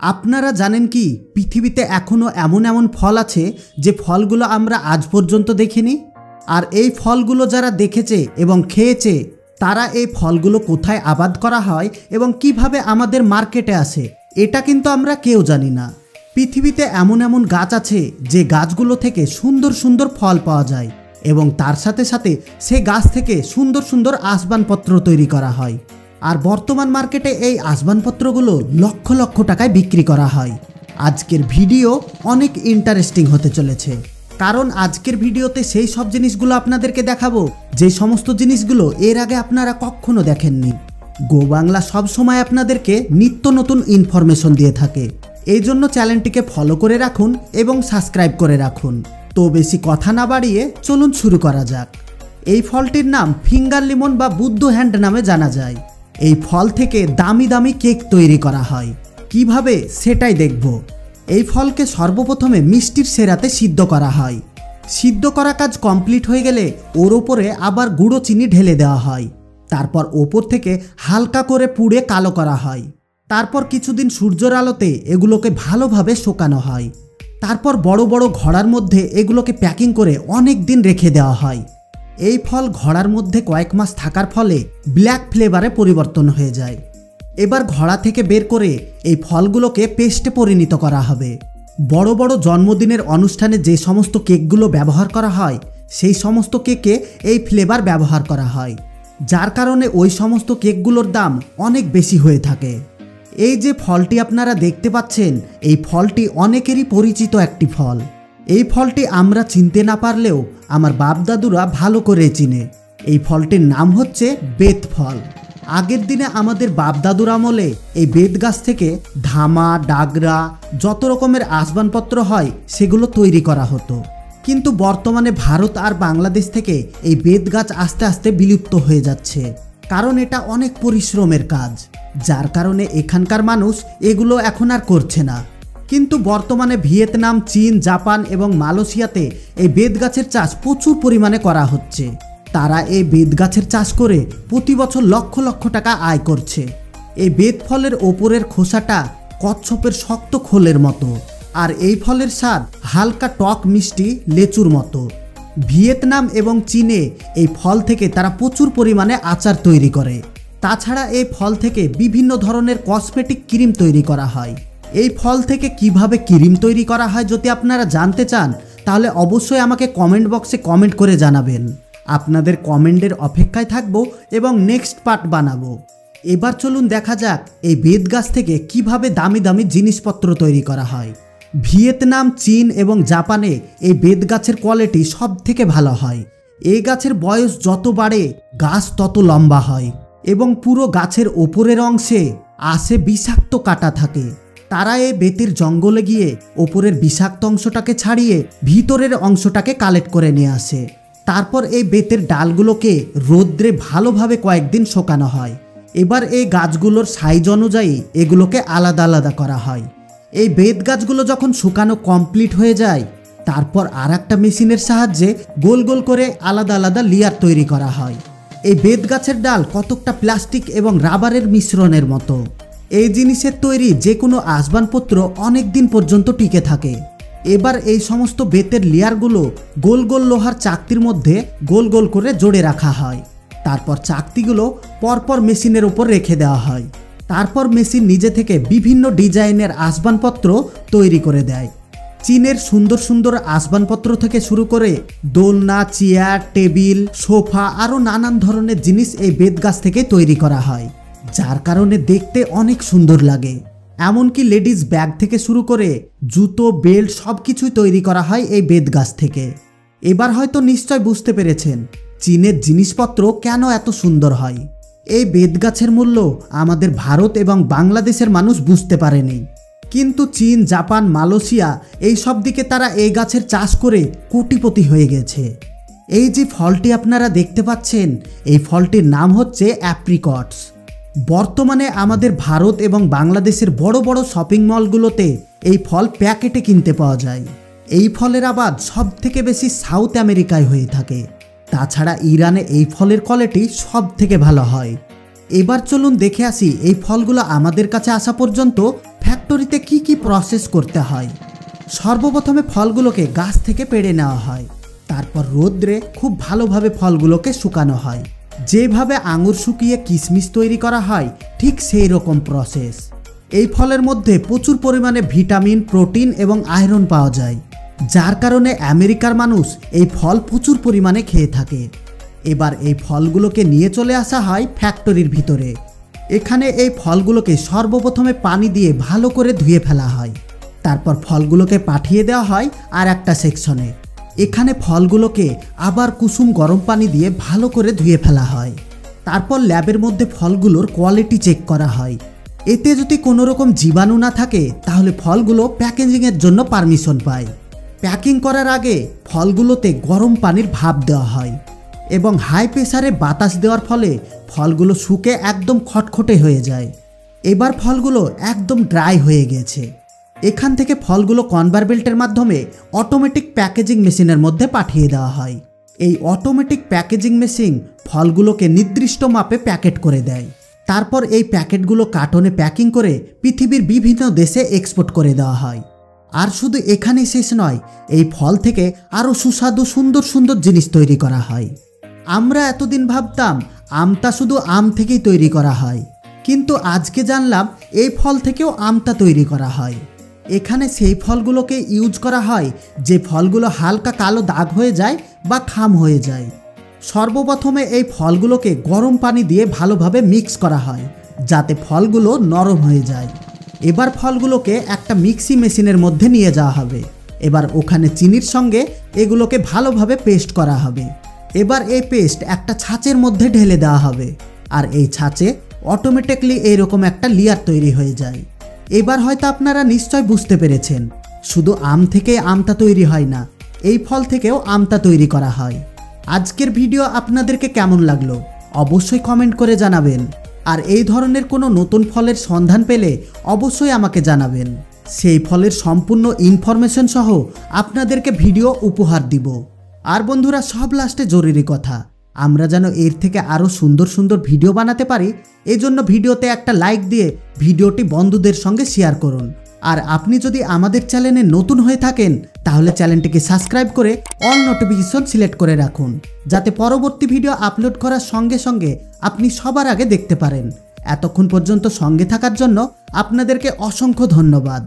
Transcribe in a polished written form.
আপনারা জানেন কি পৃথিবীতে এখনো এমন এমন ফল আছে যে ফলগুলো আমরা আজ পর্যন্ত দেখিনি। আর এই ফলগুলো যারা দেখেছে এবং খেয়েছে তারা এই ফলগুলো কোথায় আবাদ করা হয় এবং কিভাবে আমাদের মার্কেটে আসে এটা কিন্তু আমরা কেউ জানি না। পৃথিবীতে এমন এমন গাছ আছে যে গাছগুলো থেকে সুন্দর সুন্দর ফল পাওয়া যায় এবং তার সাথে সাথে সে গাছ থেকে সুন্দর সুন্দর আসবাবপত্র তৈরি করা হয়। আর বর্তমান মার্কেটে এই আসবাবপত্রগুলো লক্ষ লক্ষ টাকায় বিক্রি করা হয়। আজকের ভিডিও অনেক ইন্টারেস্টিং হতে চলেছে, কারণ আজকের ভিডিওতে সেই সব জিনিসগুলো আপনাদেরকে দেখাবো যে সমস্ত জিনিসগুলো এর আগে আপনারা কখনো দেখেননি। গো বাংলা সবসময় আপনাদেরকে নিত্য নতুন ইনফরমেশন দিয়ে থাকে, এই জন্য চ্যানেলটিকে ফলো করে রাখুন এবং সাবস্ক্রাইব করে রাখুন। তো বেশি কথা না বাড়িয়ে চলুন শুরু করা যাক। এই ফলটির নাম ফিঙ্গার লিমন বা বুদ্ধ হ্যান্ড নামে জানা যায়। এই ফল থেকে দামি দামি কেক তৈরি করা হয়, কিভাবে সেটাই দেখব। এই ফলকে সর্বপ্রথমে মিষ্টির সেরাতে সিদ্ধ করা হয়। সিদ্ধ করা কাজ কমপ্লিট হয়ে গেলে ওর ওপরে আবার গুঁড়ো চিনি ঢেলে দেওয়া হয়। তারপর ওপর থেকে হালকা করে পুড়ে কালো করা হয়। তারপর কিছুদিন সূর্যের আলোতে এগুলোকে ভালোভাবে শুকানো হয়। তারপর বড় বড় ঘড়ার মধ্যে এগুলোকে প্যাকিং করে অনেক দিন রেখে দেওয়া হয়। এই ফল ঘড়ার মধ্যে কয়েক মাস থাকার ফলে ব্ল্যাক ফ্লেভারে পরিবর্তন হয়ে যায়। এবার ঘড়া থেকে বের করে এই ফলগুলোকে পেস্টে পরিণত করা হবে। বড় বড় জন্মদিনের অনুষ্ঠানে যে সমস্ত কেকগুলো ব্যবহার করা হয় সেই সমস্ত কেকে এই ফ্লেভার ব্যবহার করা হয়, যার কারণে ওই সমস্ত কেকগুলোর দাম অনেক বেশি হয়ে থাকে। এই যে ফলটি আপনারা দেখতে পাচ্ছেন, এই ফলটি অনেকেরই পরিচিত একটি ফল। এই ফলটি আমরা চিনতে না পারলেও আমার বাপ দাদুরা ভালো করে চিনে। এই ফলটির নাম হচ্ছে বেত ফল। আগের দিনে আমাদের বাপ দাদুর আমলে এই বেত গাছ থেকে ধামা, ডাগরা, যত রকমের আসবাবপত্র হয় সেগুলো তৈরি করা হতো। কিন্তু বর্তমানে ভারত আর বাংলাদেশ থেকে এই বেত গাছ আস্তে আস্তে বিলুপ্ত হয়ে যাচ্ছে, কারণ এটা অনেক পরিশ্রমের কাজ, যার কারণে এখানকার মানুষ এগুলো এখন আর করছে না। কিন্তু বর্তমানে ভিয়েতনাম, চীন, জাপান এবং মালয়েশিয়াতে এই বেত গাছের চাষ প্রচুর পরিমাণে করা হচ্ছে। তারা এই বেত গাছের চাষ করে প্রতি বছর লক্ষ লক্ষ টাকা আয় করছে। এই বেত ফলের ওপরের খোসাটা কচ্ছপের শক্ত খোলের মতো, আর এই ফলের স্বাদ হালকা টক মিষ্টি লেচুর মতো। ভিয়েতনাম এবং চীনে এই ফল থেকে তারা প্রচুর পরিমাণে আচার তৈরি করে। তাছাড়া এই ফল থেকে বিভিন্ন ধরনের কসমেটিক ক্রিম তৈরি করা হয়। এই ফল থেকে কিভাবে ক্রিম তৈরি করা হয় যদি আপনারা জানতে চান তাহলে অবশ্যই আমাকে কমেন্ট বক্সে কমেন্ট করে জানাবেন। আপনাদের কমেন্টের অপেক্ষায় থাকবো এবং নেক্সট পার্ট বানাবো। এবার চলুন দেখা যাক এই বেত গাছ থেকে কিভাবে দামি দামি জিনিসপত্র তৈরি করা হয়। ভিয়েতনাম, চীন এবং জাপানে এই বেত গাছের কোয়ালিটি সব থেকে ভালো হয়। এই গাছের বয়স যত বাড়ে গাছ তত লম্বা হয় এবং পুরো গাছের ওপরের অংশে আসে বিষাক্ত কাঁটা থাকে। তারা এই বেতের জঙ্গলে গিয়ে ওপরের বিষাক্ত অংশটাকে ছাড়িয়ে ভিতরের অংশটাকে কালেক্ট করে নিয়ে আসে। তারপর এই বেতের ডালগুলোকে রোদ্রে ভালোভাবে কয়েকদিন শুকানো হয়। এবার এই গাছগুলোর সাইজ অনুযায়ী এগুলোকে আলাদা আলাদা করা হয়। এই বেত গাছগুলো যখন শুকানো কমপ্লিট হয়ে যায় তারপর আর একটা মেশিনের সাহায্যে গোল গোল করে আলাদা আলাদা লেয়ার তৈরি করা হয়। এই বেত গাছের ডাল কতকটা প্লাস্টিক এবং রাবারের মিশ্রণের মতো। এই জিনিসের তৈরি যে কোনো আসবাবপত্র অনেক দিন পর্যন্ত টিকে থাকে। এবার এই সমস্ত বেতের লেয়ারগুলো গোল গোল লোহার চাকতির মধ্যে গোল গোল করে জোড়ে রাখা হয়। তারপর চাকতিগুলো পরপর মেশিনের উপর রেখে দেওয়া হয়। তারপর মেশিন নিজে থেকে বিভিন্ন ডিজাইনের আসবাবপত্র তৈরি করে দেয়। চীনের সুন্দর সুন্দর আসবাবপত্র থেকে শুরু করে দোলনা, চেয়ার, টেবিল, সোফা আরও নানান ধরনের জিনিস এই বেত গাছ থেকে তৈরি করা হয়, যার কারণে দেখতে অনেক সুন্দর লাগে। এমনকি লেডিস ব্যাগ থেকে শুরু করে জুতো, বেল্ট সব কিছুই তৈরি করা হয় এই বেত গাছ থেকে। এবার হয়তো নিশ্চয় বুঝতে পেরেছেন চীনের জিনিসপত্র কেন এত সুন্দর হয়। এই বেত গাছের মূল্য আমাদের ভারত এবং বাংলাদেশের মানুষ বুঝতে পারেনি, কিন্তু চীন, জাপান, মালয়েশিয়া এই সব দিকে তারা এই গাছের চাষ করে কোটিপতি হয়ে গেছে। এই যে ফলটি আপনারা দেখতে পাচ্ছেন এই ফলটির নাম হচ্ছে অ্যাপ্রিকটস। বর্তমানে আমাদের ভারত এবং বাংলাদেশের বড় বড় শপিং মলগুলোতে এই ফল প্যাকেটে কিনতে পাওয়া যায়। এই ফলের আবাদ সব থেকে বেশি সাউথ আমেরিকায় হয়ে থাকে। তাছাড়া ইরানে এই ফলের কোয়ালিটি সব থেকে ভালো হয়। এবার চলুন দেখে আসি এই ফলগুলো আমাদের কাছে আসা পর্যন্ত ফ্যাক্টরিতে কি কি প্রসেস করতে হয়। সর্বপ্রথমে ফলগুলোকে গাছ থেকে পেড়ে নেওয়া হয়, তারপর রোদ্রে খুব ভালোভাবে ফলগুলোকে শুকানো হয়। যেভাবে আঙুর শুকিয়ে কিশমিশ তৈরি করা হয় ঠিক সেই রকম প্রসেস। এই ফলের মধ্যে প্রচুর পরিমাণে ভিটামিন, প্রোটিন এবং আয়রন পাওয়া যায়, যার কারণে আমেরিকার মানুষ এই ফল প্রচুর পরিমাণে খেয়ে থাকে। এবার এই ফলগুলোকে নিয়ে চলে আসা হয় ফ্যাক্টরির ভিতরে। এখানে এই ফলগুলোকে সর্বপ্রথমে পানি দিয়ে ভালো করে ধুয়ে ফেলা হয়, তারপর ফলগুলোকে পাঠিয়ে দেওয়া হয় আর একটা সেকশনে। এখানে ফলগুলোকে আবার কুসুম গরম পানি দিয়ে ভালো করে ধুয়ে ফেলা হয়। তারপর ল্যাবের মধ্যে ফলগুলোর কোয়ালিটি চেক করা হয়। এতে যদি কোনো রকম জীবাণু না থাকে তাহলে ফলগুলো প্যাকেজিংয়ের জন্য পারমিশন পায়। প্যাকিং করার আগে ফলগুলোতে গরম পানির ভাপ দেওয়া হয় এবং হাই প্রেসারে বাতাস দেওয়ার ফলে ফলগুলো শুকে একদম খটখটে হয়ে যায়। এবার ফলগুলো একদম ড্রাই হয়ে গেছে। এখান থেকে ফলগুলো কনভেয়ার বেল্টের মাধ্যমে অটোমেটিক প্যাকেজিং মেশিনের মধ্যে পাঠিয়ে দেওয়া হয়। এই অটোমেটিক প্যাকেজিং মেশিন ফলগুলোকে নির্দিষ্ট মাপে প্যাকেট করে দেয়। তারপর এই প্যাকেটগুলো কার্টনে প্যাকিং করে পৃথিবীর বিভিন্ন দেশে এক্সপোর্ট করে দেওয়া হয়। আর শুধু এখানেই শেষ নয়, এই ফল থেকে আরও সুস্বাদু সুন্দর সুন্দর জিনিস তৈরি করা হয়। আমরা এতদিন ভাবতাম আমটা শুধু আম থেকেই তৈরি করা হয়, কিন্তু আজকে জানলাম এই ফল থেকেও আমটা তৈরি করা হয়। এখানে সেই ফলগুলোকে ইউজ করা হয় যে ফলগুলো হালকা কালো দাগ হয়ে যায় বা খাম হয়ে যায়। সর্বপ্রথমে এই ফলগুলোকে গরম পানি দিয়ে ভালোভাবে মিক্স করা হয় যাতে ফলগুলো নরম হয়ে যায়। এবার ফলগুলোকে একটা মিক্সি মেশিনের মধ্যে নিয়ে যাওয়া হবে। এবার ওখানে চিনির সঙ্গে এগুলোকে ভালোভাবে পেস্ট করা হবে। এবার এই পেস্ট একটা ছাঁচের মধ্যে ঢেলে দেওয়া হবে, আর এই ছাঁচে অটোমেটিকলি এইরকম একটা লেয়ার তৈরি হয়ে যায়। এবার হয়তো আপনারা নিশ্চয় বুঝতে পেরেছেন, শুধু আম থেকে আমটা তৈরি হয় না, এই ফল থেকেও আমটা তৈরি করা হয়। আজকের ভিডিও আপনাদেরকে কেমন লাগলো অবশ্যই কমেন্ট করে জানাবেন। আর এই ধরনের কোনো নতুন ফলের সন্ধান পেলে অবশ্যই আমাকে জানাবেন। সেই ফলের সম্পূর্ণ ইনফরমেশন সহ আপনাদেরকে ভিডিও উপহার দিব। আর বন্ধুরা, সব লাস্টে জরুরি কথা, আমরা যেন এর থেকে আরও সুন্দর সুন্দর ভিডিও বানাতে পারি, এজন্য ভিডিওতে একটা লাইক দিয়ে ভিডিওটি বন্ধুদের সঙ্গে শেয়ার করুন। আর আপনি যদি আমাদের চ্যানেলে নতুন হয়ে থাকেন তাহলে চ্যানেলটিকে সাবস্ক্রাইব করে অল নোটিফিকেশন সিলেক্ট করে রাখুন, যাতে পরবর্তী ভিডিও আপলোড করার সঙ্গে সঙ্গে আপনি সবার আগে দেখতে পারেন। এতক্ষণ পর্যন্ত সঙ্গে থাকার জন্য আপনাদেরকে অসংখ্য ধন্যবাদ।